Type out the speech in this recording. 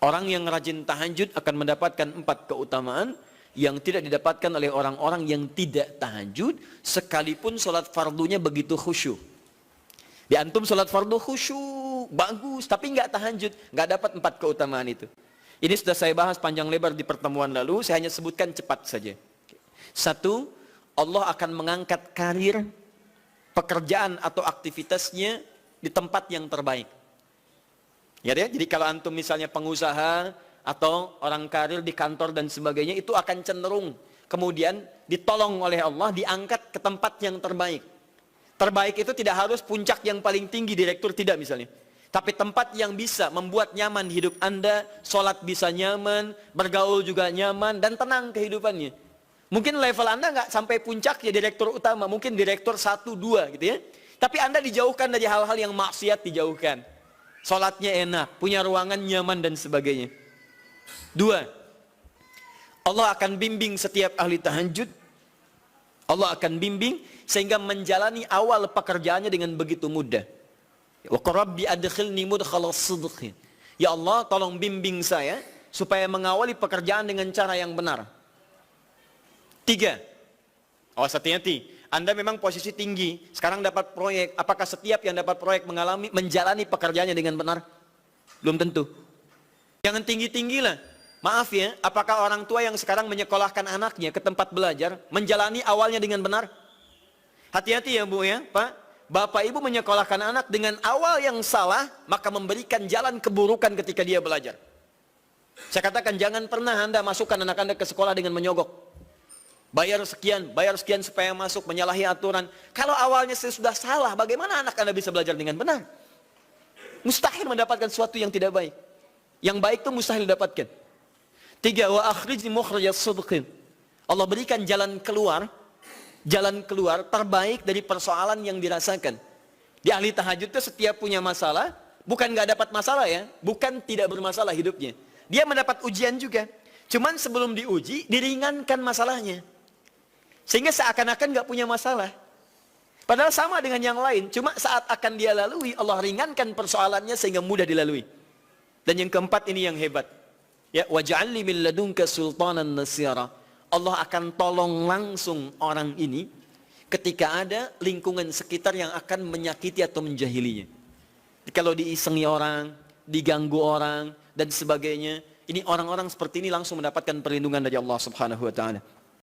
Orang yang rajin tahajud akan mendapatkan 4 keutamaan yang tidak didapatkan oleh orang-orang yang tidak tahajud, sekalipun sholat fardunya begitu khusyuk. Di antum sholat fardu khusyuk, bagus, tapi nggak tahajud, nggak dapat 4 keutamaan itu. Ini sudah saya bahas panjang lebar di pertemuan lalu, saya hanya sebutkan cepat saja. 1, Allah akan mengangkat karir, pekerjaan atau aktivitasnya di tempat yang terbaik. Ya, jadi kalau antum misalnya pengusaha atau orang karir di kantor dan sebagainya, itu akan cenderung kemudian ditolong oleh Allah, diangkat ke tempat yang terbaik. Terbaik itu tidak harus puncak yang paling tinggi, direktur, tidak misalnya. Tapi tempat yang bisa membuat nyaman hidup Anda, sholat bisa nyaman, bergaul juga nyaman, dan tenang kehidupannya. Mungkin level Anda nggak sampai puncak ya direktur utama, mungkin direktur 1, 2 gitu ya. Tapi Anda dijauhkan dari hal-hal yang maksiat, dijauhkan. Sholatnya enak, punya ruangan nyaman dan sebagainya. 2, Allah akan bimbing setiap ahli tahajud. Allah akan bimbing sehingga menjalani awal pekerjaannya dengan begitu mudah. Wa rabbi adkhilni mudkhala sidqin. Ya Allah, tolong bimbing saya supaya mengawali pekerjaan dengan cara yang benar. 3, awas hati-hati. Anda memang posisi tinggi, sekarang dapat proyek. Apakah setiap yang dapat proyek menjalani pekerjaannya dengan benar? Belum tentu. Jangan tinggi-tinggi lah. Maaf ya, apakah orang tua yang sekarang menyekolahkan anaknya ke tempat belajar menjalani awalnya dengan benar? Hati-hati ya Bu ya, Pak. Bapak Ibu menyekolahkan anak dengan awal yang salah, maka memberikan jalan keburukan ketika dia belajar. Saya katakan jangan pernah Anda masukkan anak Anda ke sekolah dengan menyogok. Bayar sekian supaya masuk, menyalahi aturan. Kalau awalnya sudah salah, bagaimana anak Anda bisa belajar dengan benar? Mustahil mendapatkan sesuatu yang tidak baik. Yang baik itu mustahil didapatkan. 3, wa akhrijni mukhrajas sidqin. Allah berikan jalan keluar terbaik dari persoalan yang dirasakan. Di ahli tahajud itu setiap punya masalah, bukan nggak dapat masalah ya, bukan tidak bermasalah hidupnya. Dia mendapat ujian juga. Cuman sebelum diuji, diringankan masalahnya. Sehingga seakan-akan nggak punya masalah. Padahal sama dengan yang lain, cuma saat akan dia lalui, Allah ringankan persoalannya sehingga mudah dilalui. Dan yang keempat ini yang hebat. Ya, waj'alni min ladunka sultanan nasira. Allah akan tolong langsung orang ini ketika ada lingkungan sekitar yang akan menyakiti atau menjahilinya. Kalau diisengi orang, diganggu orang dan sebagainya, ini orang-orang seperti ini langsung mendapatkan perlindungan dari Allah Subhanahu wa taala.